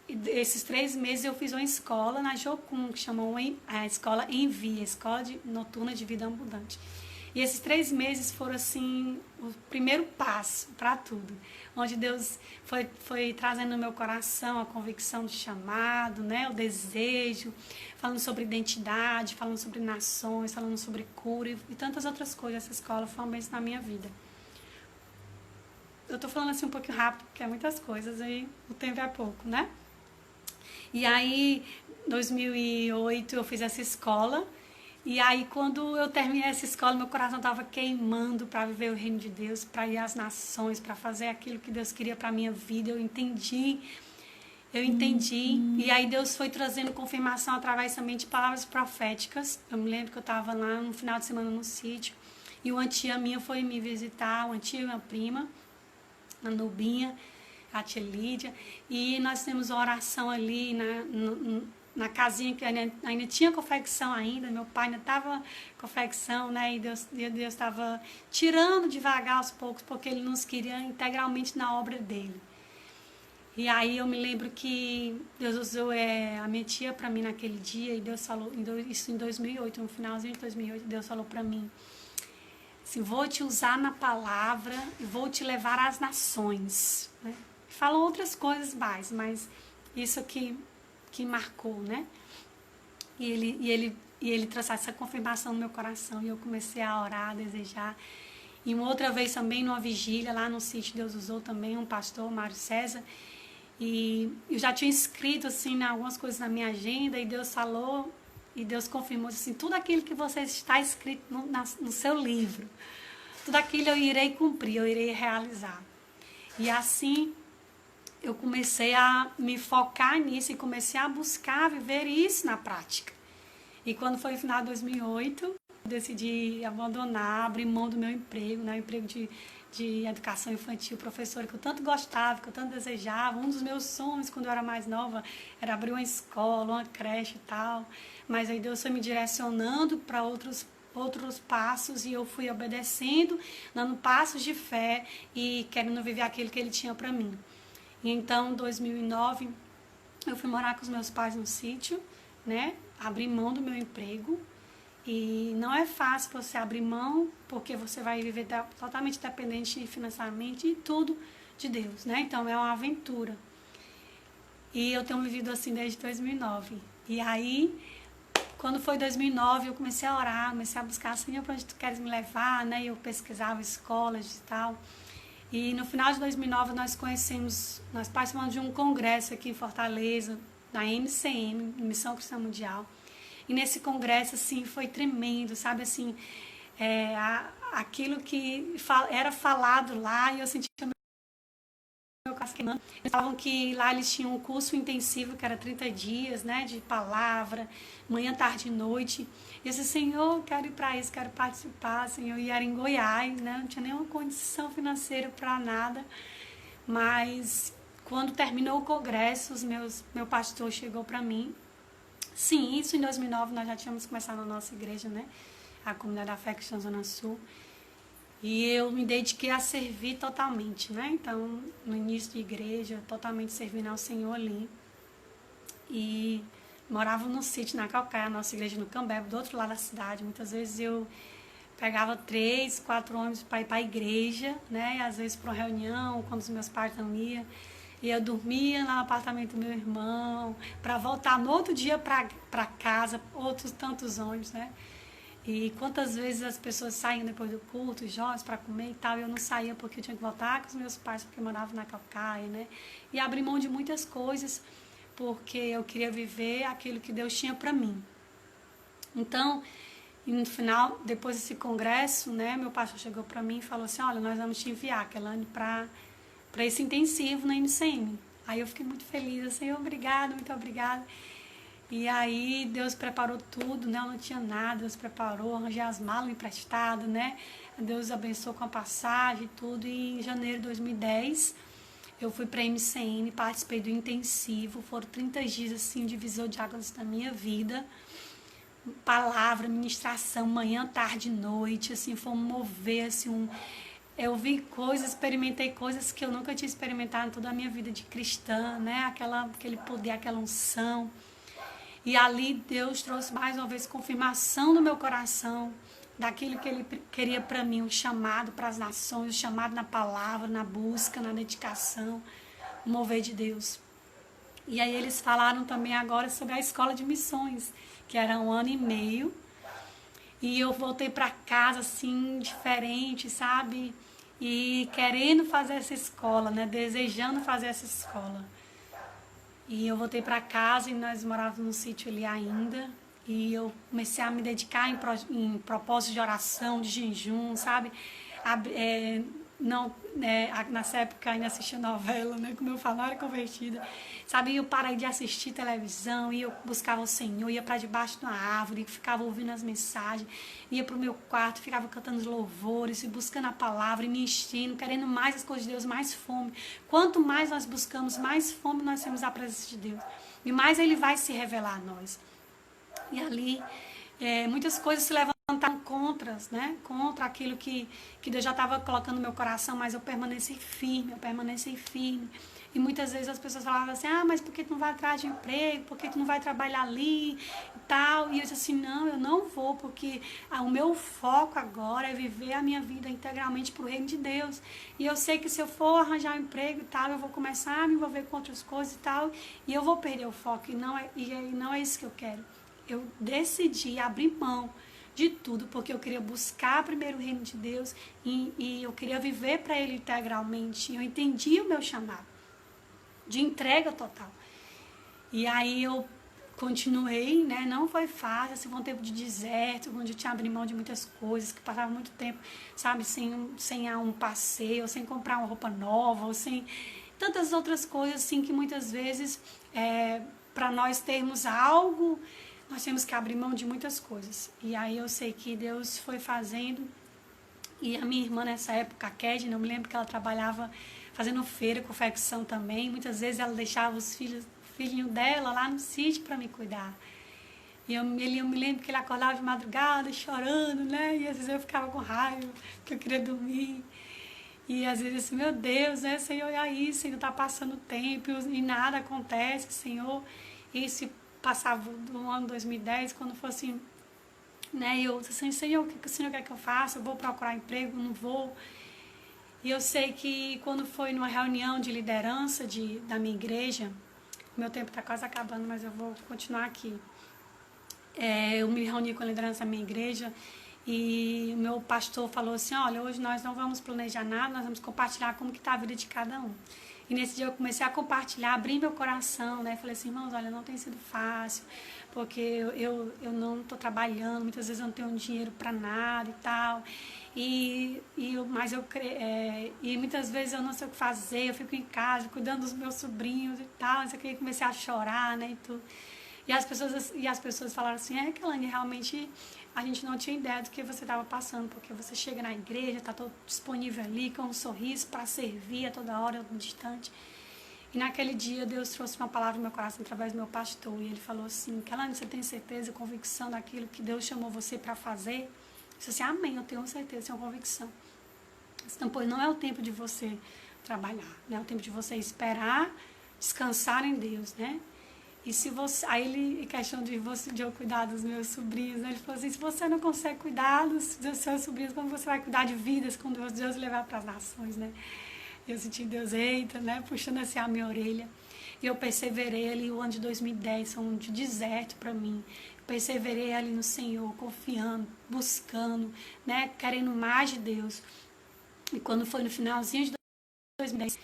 esses 3 meses eu fiz uma escola na Jocum, que chamou a escola Envia, Escola Noturna de Vida Abundante. E esses 3 meses foram, assim, o primeiro passo para tudo. Onde Deus foi trazendo no meu coração a convicção do chamado, né? O desejo, falando sobre identidade, falando sobre nações, falando sobre cura e tantas outras coisas. Essa escola foi uma bênção na minha vida. Eu tô falando assim um pouquinho rápido, porque é muitas coisas e o tempo é pouco, né? E aí, em 2008, eu fiz essa escola. E aí, quando eu terminei essa escola, meu coração estava queimando para viver o reino de Deus, para ir às nações, para fazer aquilo que Deus queria para a minha vida. Eu entendi. E aí Deus foi trazendo confirmação através também de palavras proféticas. Eu me lembro que eu estava lá no final de semana no sítio. E uma tia minha foi me visitar, uma tia e uma prima, a Nubinha, a tia Lídia. E nós temos uma oração ali na casinha que ainda tinha confecção ainda, meu pai ainda estava confecção, né? E Deus estava tirando devagar aos poucos, porque Ele nos queria integralmente na obra dEle. E aí eu me lembro que Deus usou a minha tia para mim naquele dia, e Deus falou, isso em 2008, no finalzinho de 2008, Deus falou para mim, assim, vou te usar na palavra e vou te levar às nações, né? Falou outras coisas mais, mas isso que marcou, né? E ele trouxe essa confirmação no meu coração, e eu comecei a orar, a desejar. E uma outra vez também, numa vigília, lá no sítio, Deus usou também um pastor, Mário César, e eu já tinha escrito, assim, algumas coisas na minha agenda, e Deus falou, e Deus confirmou, assim, tudo aquilo que você está escrito no seu livro, tudo aquilo eu irei cumprir, eu irei realizar. E assim, eu comecei a me focar nisso, e comecei a buscar viver isso na prática. E quando foi no final de 2008, eu decidi abandonar, abrir mão do meu emprego, né, o emprego de educação infantil, professora que eu tanto gostava, que eu tanto desejava. Um dos meus sonhos quando eu era mais nova era abrir uma escola, uma creche e tal. Mas aí Deus foi me direcionando para outros passos, e eu fui obedecendo, dando passos de fé e querendo viver aquilo que Ele tinha para mim. E então, em 2009, eu fui morar com os meus pais no sítio, né? Abri mão do meu emprego. E não é fácil você abrir mão, porque você vai viver totalmente dependente financeiramente e tudo de Deus, né? Então é uma aventura. E eu tenho vivido assim desde 2009. E aí, quando foi 2009, eu comecei a orar, comecei a buscar, Senhor, para onde Tu queres me levar, né? E eu pesquisava escolas e tal. E no final de 2009 nós participamos de um congresso aqui em Fortaleza, na MCM, Missão Cristã Mundial. E nesse congresso, assim, foi tremendo, sabe, assim, aquilo que era falado lá, e eu sentia meu coração queimando. Eles falavam que lá eles tinham um curso intensivo, que era 30 dias, né, de palavra, manhã, tarde e noite. E eu disse, Senhor, quero ir para isso, quero participar, Senhor. E era em Goiás, né, não tinha nenhuma condição financeira para nada, mas quando terminou o congresso, meu pastor chegou para mim. Sim, isso em 2009 nós já tínhamos começado na nossa igreja, né? A Comunidade da Fé Cristã Zona Sul. E eu me dediquei a servir totalmente, né? Então, no início de igreja, totalmente servindo ao Senhor ali. E morava no sítio, na Calcaia, a nossa igreja no Cambé, do outro lado da cidade. Muitas vezes eu pegava 3, 4 ônibus para ir para a igreja, né? E às vezes para uma reunião, quando os meus pais não iam. E eu dormia lá no apartamento do meu irmão, para voltar no outro dia para casa, outros tantos ônibus, né? E quantas vezes as pessoas saíam depois do culto, os jovens, para comer e tal, e eu não saía porque eu tinha que voltar com os meus pais, porque eu morava na Calcaia, né? E abri mão de muitas coisas, porque eu queria viver aquilo que Deus tinha para mim. Então, no final, depois desse congresso, né, meu pastor chegou para mim e falou assim, olha, nós vamos te enviar, Kelane, para esse intensivo na MCM. Aí eu fiquei muito feliz, assim, obrigada, muito obrigada. E aí Deus preparou tudo, né? Eu não tinha nada, Deus preparou, arranjei as malas emprestadas, né? Deus abençoou com a passagem e tudo. E em janeiro de 2010 eu fui para a MCM, participei do intensivo, foram 30 dias assim, divisor de águas na minha vida. Palavra, ministração, manhã, tarde e noite, assim, foi um mover, assim, eu vi coisas, experimentei coisas que eu nunca tinha experimentado em toda a minha vida de cristã, né? Aquele poder, aquela unção. E ali Deus trouxe mais uma vez confirmação no meu coração daquilo que Ele queria para mim, o chamado para as nações, o chamado na palavra, na busca, na dedicação, o mover de Deus. E aí eles falaram também agora sobre a escola de missões, que era 1 ano e meio. E eu voltei para casa assim, diferente, sabe? E querendo fazer essa escola, né? Desejando fazer essa escola. E eu voltei para casa e nós morávamos num sítio ali ainda. E eu comecei a me dedicar em propósitos de oração, de jejum, sabe? Nessa época ainda assistia novela, né? Como eu falo, não era convertida. Sabe, eu parei de assistir televisão, e eu buscava o Senhor, ia para debaixo de uma árvore, ficava ouvindo as mensagens, ia para o meu quarto, ficava cantando os louvores, e buscando a palavra, e me enchendo, querendo mais as coisas de Deus, mais fome. Quanto mais nós buscamos, mais fome nós temos a presença de Deus. e mais Ele vai se revelar a nós. E ali, muitas coisas se levantaram contra aquilo que Deus já estava colocando no meu coração, mas eu permaneci firme. E muitas vezes as pessoas falavam assim, mas por que tu não vai atrás de emprego? Por que tu não vai trabalhar ali e tal? E eu disse assim, não, eu não vou, porque o meu foco agora é viver a minha vida integralmente para o reino de Deus. E eu sei que se eu for arranjar um emprego e tal, eu vou começar a me envolver com outras coisas e tal, e eu vou perder o foco, e não é isso que eu quero. Eu decidi abrir mão de tudo, porque eu queria buscar primeiro o reino de Deus e eu queria viver para Ele integralmente. Eu entendi o meu chamado de entrega total. E aí eu continuei, né? Não foi fácil, assim, foi um tempo de deserto, onde eu tinha abrir mão de muitas coisas, que passava muito tempo, sabe, sem um passeio, sem comprar uma roupa nova, ou sem tantas outras coisas, assim, que muitas vezes, para nós termos algo, nós temos que abrir mão de muitas coisas. E aí eu sei que Deus foi fazendo, e a minha irmã nessa época, a Kedna, eu me lembro que ela trabalhava fazendo feira, confecção também. Muitas vezes ela deixava os filhinhos dela lá no sítio para me cuidar. E eu me lembro que ele acordava de madrugada chorando, né? E às vezes eu ficava com raiva, porque eu queria dormir. E às vezes assim, meu Deus, né, Senhor, e aí, Senhor, tá passando o tempo e nada acontece, Senhor. E se passava do ano 2010, quando fosse, né, eu disse assim, Senhor, o que o Senhor quer que eu faça? Eu vou procurar emprego? Não vou? E eu sei que quando foi numa reunião de liderança da minha igreja, meu tempo está quase acabando, mas eu vou continuar aqui. Eu me reuni com a liderança da minha igreja e o meu pastor falou assim, olha, hoje nós não vamos planejar nada, nós vamos compartilhar como que está a vida de cada um. E nesse dia eu comecei a compartilhar, abrir meu coração, né? Falei assim, irmãos, olha, não tem sido fácil, porque eu não estou trabalhando, muitas vezes eu não tenho dinheiro para nada e tal. E muitas vezes eu não sei o que fazer, eu fico em casa cuidando dos meus sobrinhos e tal, isso aqui, comecei a chorar, né, e tudo. E as pessoas falaram assim, Kelane, realmente a gente não tinha ideia do que você estava passando, porque você chega na igreja, está todo disponível ali, com um sorriso para servir a toda hora, distante. E naquele dia Deus trouxe uma palavra no meu coração através do meu pastor, e ele falou assim, Kelane, você tem certeza e convicção daquilo que Deus chamou você para fazer? Eu disse assim, amém, eu tenho certeza, tenho convicção. Então, pois não é o tempo de você trabalhar, né? É o tempo de você esperar, descansar em Deus, né? E se você, aí ele, em questão de eu cuidar dos meus sobrinhos, né? Ele falou assim, se você não consegue cuidar dos seus sobrinhos, como você vai cuidar de vidas quando Deus levar para as nações, né? Eu senti Deus, eita, né? Puxando assim a minha orelha. E eu perseverei ali, o ano de 2010, foi um ano de deserto para mim. Perseverei ali no Senhor, confiando, buscando, né? Querendo mais de Deus. E quando foi no finalzinho de 2010,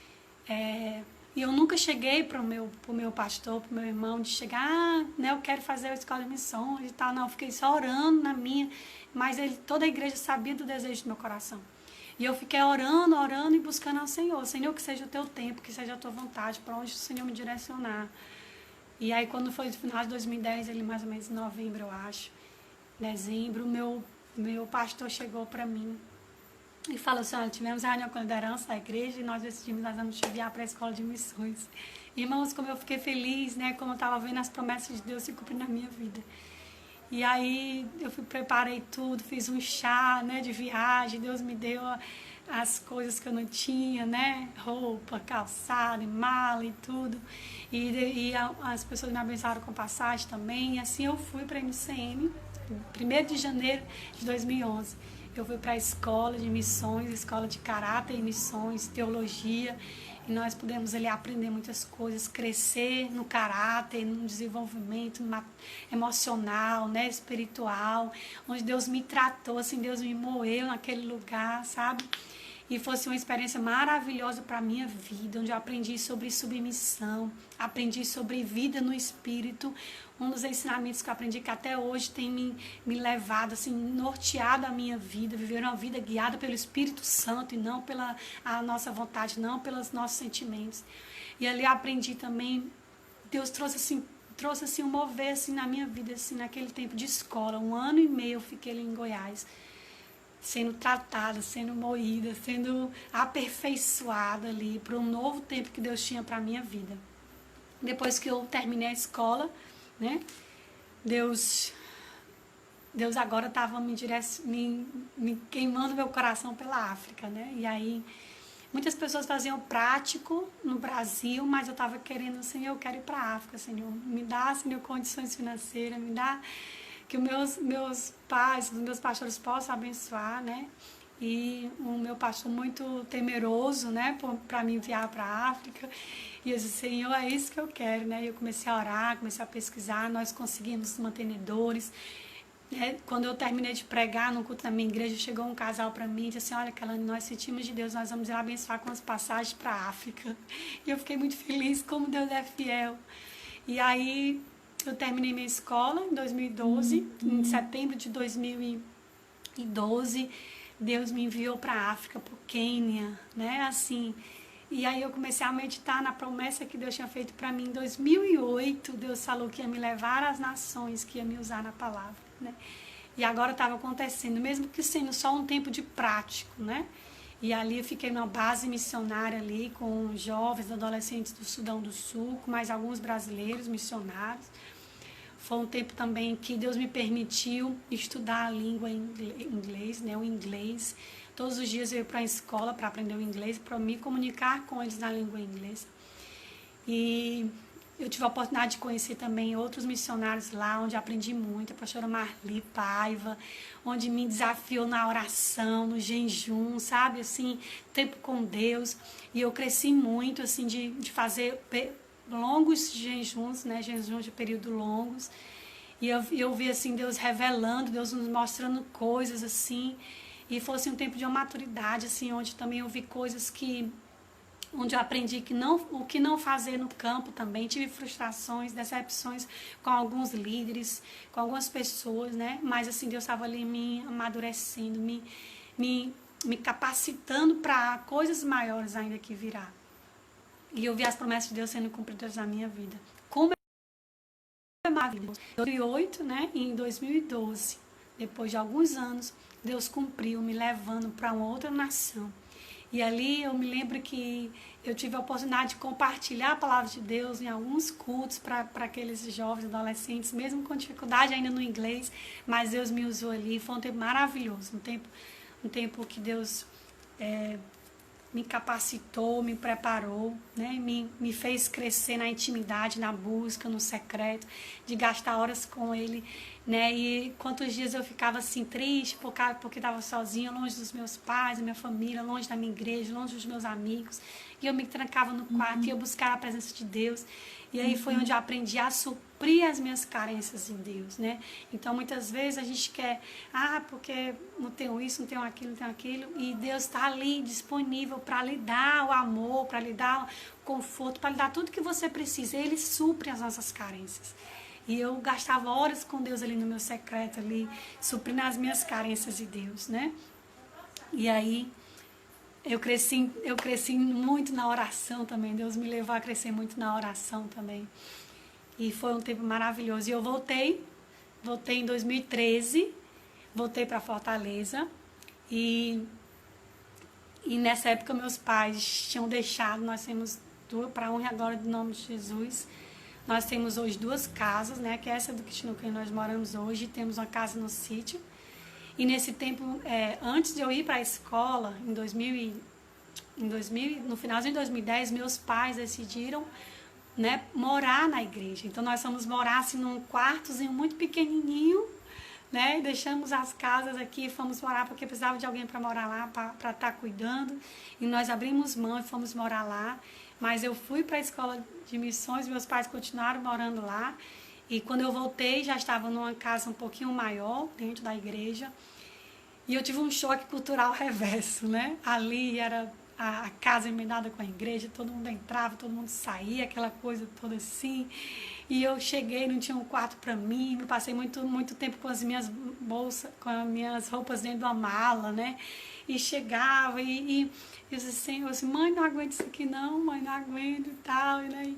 e eu nunca cheguei pro meu pastor, pro meu irmão, de chegar, né, eu quero fazer a escola de missões e tal. Não, eu fiquei só orando na minha, mas toda a igreja sabia do desejo do meu coração. E eu fiquei orando e buscando ao Senhor. Senhor, que seja o teu tempo, que seja a tua vontade, para onde o Senhor me direcionar. E aí, quando foi no final de 2010, ele mais ou menos em novembro, eu acho, dezembro, meu pastor chegou para mim e falou assim, olha, tivemos a reunião com a liderança da igreja e nós decidimos, nós vamos te enviar para a escola de missões. Irmãos, como eu fiquei feliz, né, como eu estava vendo as promessas de Deus se cumprir na minha vida. E aí eu preparei tudo, fiz um chá, né, de viagem, Deus me deu as coisas que eu não tinha, né, roupa, calçado, mala e tudo. E as pessoas me abençoaram com passagem também. E assim eu fui para a MCM, 1º de janeiro de 2011. Eu fui para a escola de missões, escola de caráter e missões, teologia, e nós pudemos ali aprender muitas coisas, crescer no caráter, no desenvolvimento emocional, né, espiritual, onde Deus me tratou, assim, Deus me moeu naquele lugar, sabe? E fosse uma experiência maravilhosa para a minha vida, onde eu aprendi sobre submissão, aprendi sobre vida no Espírito, um dos ensinamentos que eu aprendi que até hoje tem me levado, assim, norteado a minha vida, viver uma vida guiada pelo Espírito Santo e não pela a nossa vontade, não pelos nossos sentimentos. E ali eu aprendi também, Deus trouxe assim um mover assim, na minha vida, assim, naquele tempo de escola, 1 ano e meio eu fiquei ali em Goiás, sendo tratada, sendo moída, sendo aperfeiçoada ali para um novo tempo que Deus tinha para a minha vida. depois que eu terminei a escola, né? Deus agora estava me queimando meu coração pela África, né? E aí, muitas pessoas faziam prático no Brasil, mas eu estava querendo, Senhor, eu quero ir para a África, Senhor. Me dá, Senhor, condições financeiras, me dá que os meus pais, os meus pastores possam abençoar, né? E o meu pastor muito temeroso, né, para me enviar para a África. E eu disse, Senhor, é isso que eu quero, né? E eu comecei a orar, comecei a pesquisar, nós conseguimos mantenedores. Quando eu terminei de pregar no culto da minha igreja, chegou um casal para mim e disse assim, olha, Kelane, nós sentimos de Deus, nós vamos ir abençoar com as passagens para a África. E eu fiquei muito feliz, como Deus é fiel. E aí eu terminei minha escola em 2012, em setembro de 2012, Deus me enviou para a África, para o Quênia, né, assim. E aí eu comecei a meditar na promessa que Deus tinha feito para mim em 2008. Deus falou que ia me levar às nações, que ia me usar na palavra, né? E agora estava acontecendo, mesmo que sendo só um tempo de prático, né? E ali eu fiquei numa base missionária ali com jovens, adolescentes do Sudão do Sul, com mais alguns brasileiros missionários. Foi um tempo também que Deus me permitiu estudar a língua inglês, né? O inglês. Todos os dias eu ia para a escola para aprender o inglês, para me comunicar com eles na língua inglesa. E eu tive a oportunidade de conhecer também outros missionários lá, onde aprendi muito. A pastora Marli Paiva, onde me desafiou na oração, no jejum, sabe? Assim, tempo com Deus. E eu cresci muito, assim, de fazer longos jejuns, né? Jejuns de período longos. E eu vi, assim, Deus revelando, Deus nos mostrando coisas, assim. E fosse um tempo de uma maturidade, assim, onde também eu vi coisas onde eu aprendi o que não fazer no campo também. Tive frustrações, decepções com alguns líderes, com algumas pessoas, né? Mas, assim, Deus estava ali me amadurecendo, me capacitando para coisas maiores ainda que virá. E eu vi as promessas de Deus sendo cumpridas na minha vida. Como é maravilhoso. Em 2008, né? E em 2012, depois de alguns anos, Deus cumpriu, me levando para uma outra nação. E ali eu me lembro que eu tive a oportunidade de compartilhar a palavra de Deus em alguns cultos para aqueles jovens, adolescentes, mesmo com dificuldade ainda no inglês, mas Deus me usou ali. Foi um tempo maravilhoso, um tempo que Deus me capacitou, me preparou, né? Me fez crescer na intimidade, na busca, no secreto, de gastar horas com Ele, né? E quantos dias eu ficava assim triste porque estava sozinha, longe dos meus pais, da minha família, longe da minha igreja, longe dos meus amigos, e eu me trancava no quarto e eu buscava a presença de Deus. E aí foi onde eu aprendi a suprir as minhas carências em Deus, né? Então, muitas vezes a gente quer, porque não tenho isso, não tenho aquilo, e Deus está ali disponível para lhe dar o amor, para lhe dar o conforto, para lhe dar tudo que você precisa. Ele supre as nossas carências. E eu gastava horas com Deus ali no meu secreto, ali, suprindo as minhas carências de Deus, né? E aí eu cresci muito na oração também. Deus me levou a crescer muito na oração também. E foi um tempo maravilhoso. E eu voltei em 2013, voltei para Fortaleza. E nessa época meus pais tinham deixado, nós temos para honra agora do nome de Jesus. Nós temos hoje 2 casas, né? Que é essa do que nós moramos hoje. Temos uma casa no sítio. E nesse tempo, antes de eu ir para a escola, no finalzinho de 2010, meus pais decidiram, né, morar na igreja. Então nós fomos morar assim, num quartozinho muito pequenininho, né? E deixamos as casas aqui, fomos morar porque precisava de alguém para morar lá, para estar cuidando. E nós abrimos mão e fomos morar lá. Mas eu fui para a escola de missões, meus pais continuaram morando lá. E quando eu voltei, já estava numa casa um pouquinho maior, dentro da igreja. E eu tive um choque cultural reverso, né? Ali era a casa emendada com a igreja, todo mundo entrava, todo mundo saía, aquela coisa toda assim. E eu cheguei, não tinha um quarto para mim, me passei muito tempo com as minhas bolsas, com as minhas roupas dentro da mala, né? E chegava e eu disse assim, mãe, não aguento isso aqui não, mãe, não aguento e tal, né?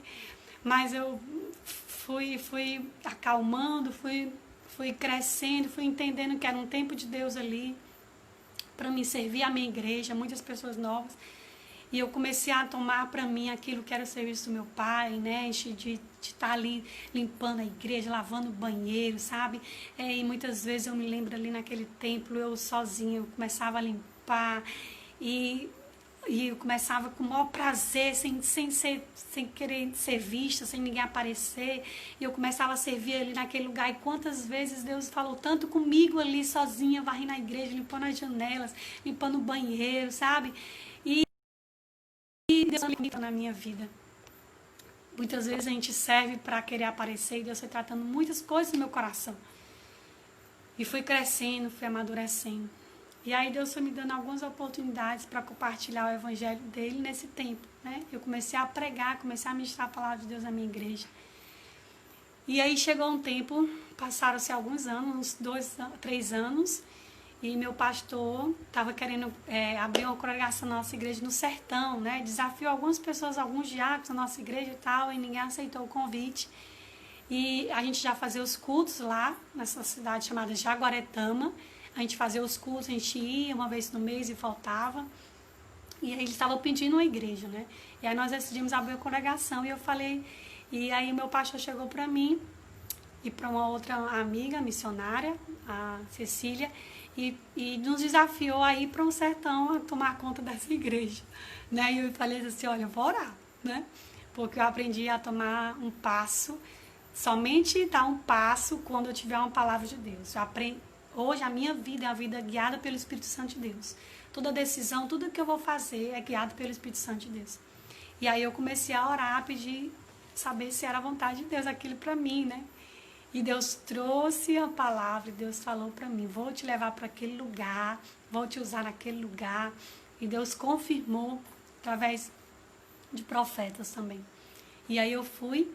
Mas eu fui acalmando, fui crescendo, fui entendendo que era um tempo de Deus ali, para me servir a minha igreja, muitas pessoas novas. E eu comecei a tomar para mim aquilo que era o serviço do meu pai, né? De estar ali limpando a igreja, lavando o banheiro, sabe? E muitas vezes eu me lembro ali naquele templo, eu sozinha, eu começava a limpar e eu começava com o maior prazer, sem querer ser vista, sem ninguém aparecer. E eu começava a servir ali naquele lugar. E quantas vezes Deus falou tanto comigo ali sozinha, varrendo a igreja, limpando as janelas, limpando o banheiro, sabe? E Deus limita na minha vida. Muitas vezes a gente serve para querer aparecer e Deus foi tratando muitas coisas no meu coração. E fui crescendo, fui amadurecendo. E aí Deus foi me dando algumas oportunidades para compartilhar o evangelho dele nesse tempo, né? Eu comecei a pregar, comecei a ministrar a palavra de Deus na minha igreja. E aí chegou um tempo, passaram-se alguns anos, uns 2, 3 anos, e meu pastor estava querendo abrir uma congregação na nossa igreja no sertão, né? Desafiou algumas pessoas, alguns diáconos na nossa igreja e tal, e ninguém aceitou o convite. E a gente já fazia os cultos lá, nessa cidade chamada Jaguaretama. A gente fazia os cultos, a gente ia uma vez no mês e voltava. E aí eles estavam pedindo uma igreja, né? E aí nós decidimos abrir a congregação. E eu falei... E aí meu pastor chegou para mim e para uma outra amiga missionária, a Cecília, e nos desafiou a ir para um sertão a tomar conta dessa igreja, né? E eu falei assim, olha, eu vou orar, né? Porque eu aprendi a tomar um passo, somente dar um passo quando eu tiver uma palavra de Deus. Hoje a minha vida é uma vida guiada pelo Espírito Santo de Deus. Toda decisão, tudo que eu vou fazer é guiado pelo Espírito Santo de Deus. E aí eu comecei a orar, a pedir, saber se era a vontade de Deus aquilo para mim, né? E Deus trouxe a palavra, e Deus falou para mim, vou te levar para aquele lugar, vou te usar naquele lugar. E Deus confirmou através de profetas também. E aí eu fui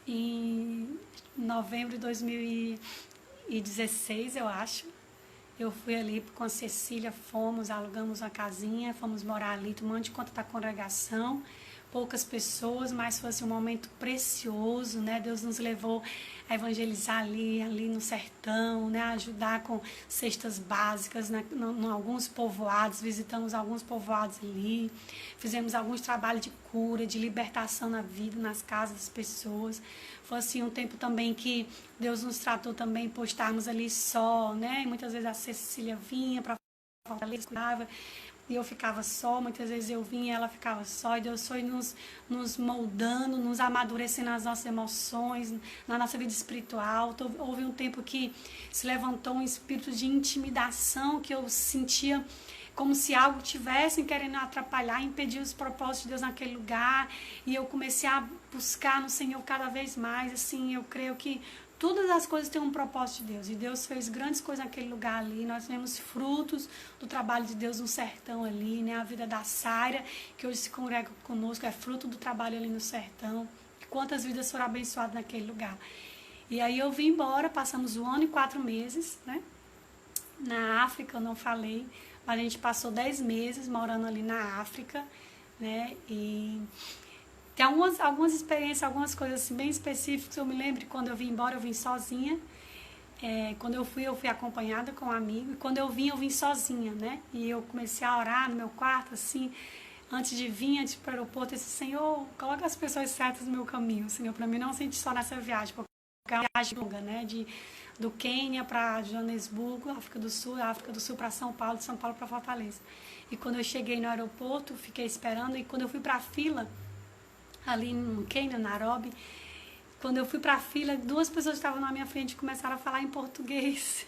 em novembro de 2016, eu acho. Eu fui ali com a Cecília, alugamos uma casinha, fomos morar ali, tomando de conta da congregação. Poucas pessoas, mas foi assim, um momento precioso, né? Deus nos levou a evangelizar ali no sertão, né? A ajudar com cestas básicas, né? Em alguns povoados, visitamos alguns povoados ali, fizemos alguns trabalhos de cura, de libertação na vida, nas casas das pessoas. Foi assim um tempo também que Deus nos tratou também por estarmos ali só, né? E muitas vezes a Cecília vinha para Fortaleza, cuidava, e eu ficava só, muitas vezes eu vinha e ela ficava só, e Deus foi nos moldando, nos amadurecendo nas nossas emoções, na nossa vida espiritual. Houve um tempo que se levantou um espírito de intimidação, que eu sentia como se algo tivesse querendo atrapalhar, impedir os propósitos de Deus naquele lugar, e eu comecei a buscar no Senhor cada vez mais. Assim, eu creio que todas as coisas têm um propósito de Deus. E Deus fez grandes coisas naquele lugar ali. Nós vemos frutos do trabalho de Deus no sertão ali, né? A vida da Saira, que hoje se congrega conosco, é fruto do trabalho ali no sertão. Quantas vidas foram abençoadas naquele lugar. E aí eu vim embora, passamos 1 ano e 4 meses, né? Na África, eu não falei, mas a gente passou 10 meses morando ali na África, né? E tem algumas experiências, algumas coisas assim, bem específicas. Eu me lembro que quando eu vim embora, eu vim sozinha. Quando eu fui acompanhada com um amigo. E quando eu vim sozinha, né? E eu comecei a orar no meu quarto, assim, antes de vir, antes para o aeroporto. Eu disse, Senhor, coloca as pessoas certas no meu caminho, Senhor, para mim não sentir só nessa viagem, porque é uma viagem longa, né? Do Quênia para Joanesburgo, África do Sul para São Paulo, de São Paulo para Fortaleza. E quando eu cheguei no aeroporto, fiquei esperando. E quando eu fui para a fila, ali no Quênia, Nairobi, quando eu fui para a fila, 2 pessoas estavam na minha frente e começaram a falar em português.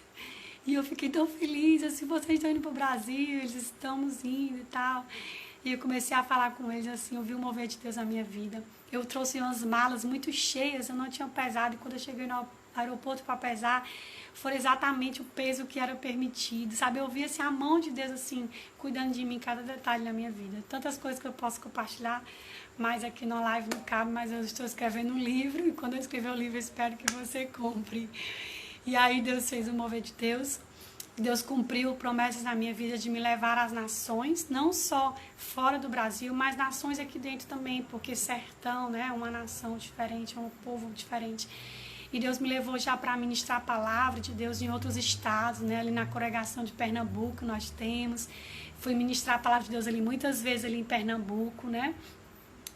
E eu fiquei tão feliz, assim, vocês estão indo para o Brasil, eles estamos indo e tal. E eu comecei a falar com eles, assim, eu vi o mover de Deus na minha vida. Eu trouxe umas malas muito cheias, eu não tinha pesado, e quando eu cheguei no aeroporto para pesar, foi exatamente o peso que era permitido, sabe? Eu vi, assim, a mão de Deus, assim, cuidando de mim, cada detalhe da minha vida. Tantas coisas que eu posso compartilhar, mas aqui na live não cabe, mas eu estou escrevendo um livro, e quando eu escrever o livro, eu espero que você compre. E aí Deus fez o mover de Deus. Deus cumpriu promessas na minha vida de me levar às nações, não só fora do Brasil, mas nações aqui dentro também, porque sertão, né, é uma nação diferente, é um povo diferente. E Deus me levou já para ministrar a palavra de Deus em outros estados, né? Ali na congregação de Pernambuco nós temos. Fui ministrar a palavra de Deus ali muitas vezes ali em Pernambuco, né?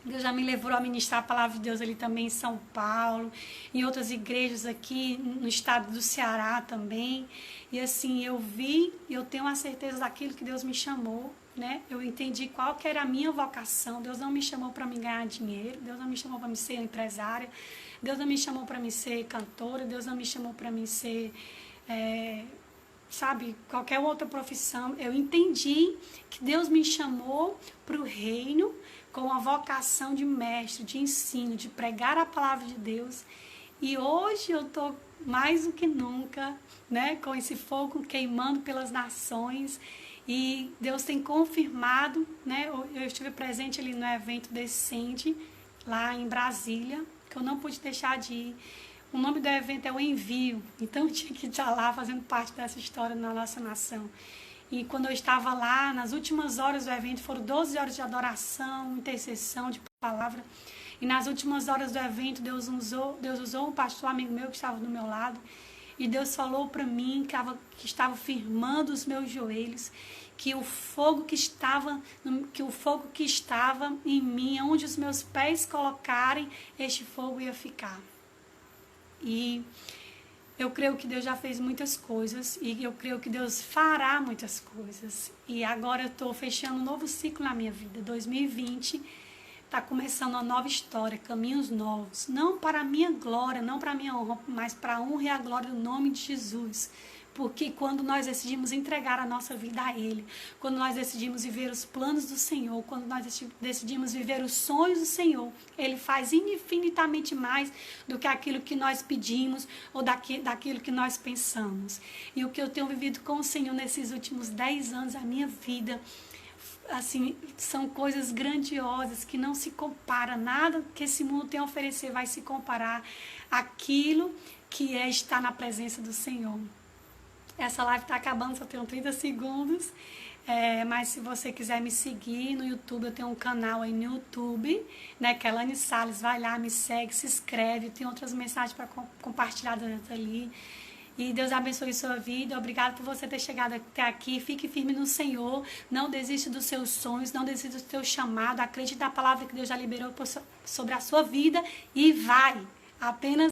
Deus já me levou a ministrar a palavra de Deus ali também em São Paulo, em outras igrejas aqui no estado do Ceará também. E assim, eu vi e eu tenho a certeza daquilo que Deus me chamou, né? Eu entendi qual que era a minha vocação. Deus não me chamou para me ganhar dinheiro, Deus não me chamou para me ser empresária, Deus não me chamou para me ser cantora, Deus não me chamou para me ser... sabe, qualquer outra profissão. Eu entendi que Deus me chamou para o reino com a vocação de mestre, de ensino, de pregar a palavra de Deus. E hoje eu estou mais do que nunca, né, com esse fogo queimando pelas nações. E Deus tem confirmado, né, eu estive presente ali no evento Descende, lá em Brasília, que eu não pude deixar de ir. O nome do evento é o Envio, então eu tinha que estar lá fazendo parte dessa história na nossa nação. E quando eu estava lá, nas últimas horas do evento, foram 12 horas de adoração, intercessão, de palavra. E nas últimas horas do evento, Deus usou um pastor amigo meu que estava do meu lado. E Deus falou para mim que estava firmando os meus joelhos, que o fogo que estava em mim, onde os meus pés colocarem, este fogo ia ficar. E eu creio que Deus já fez muitas coisas e eu creio que Deus fará muitas coisas. E agora eu estou fechando um novo ciclo na minha vida. 2020 está começando uma nova história, caminhos novos. Não para a minha glória, não para a minha honra, mas para a honra e a glória do nome de Jesus. Porque quando nós decidimos entregar a nossa vida a Ele, quando nós decidimos viver os planos do Senhor, quando nós decidimos viver os sonhos do Senhor, Ele faz infinitamente mais do que aquilo que nós pedimos ou daquilo que nós pensamos. E o que eu tenho vivido com o Senhor nesses últimos 10 anos da minha vida, assim, são coisas grandiosas que não se compara, nada que esse mundo tem a oferecer vai se comparar àquilo que é estar na presença do Senhor. Essa live está acabando, só tenho 30 segundos, mas se você quiser me seguir no YouTube, eu tenho um canal aí no YouTube, né, que é Elaine Salles, vai lá, me segue, se inscreve, tem outras mensagens para compartilhar ali. E Deus abençoe sua vida. Obrigado por você ter chegado até aqui. Fique firme no Senhor. Não desista dos seus sonhos. Não desista do seu chamado. Acredite na palavra que Deus já liberou sobre a sua vida. E vai. Apenas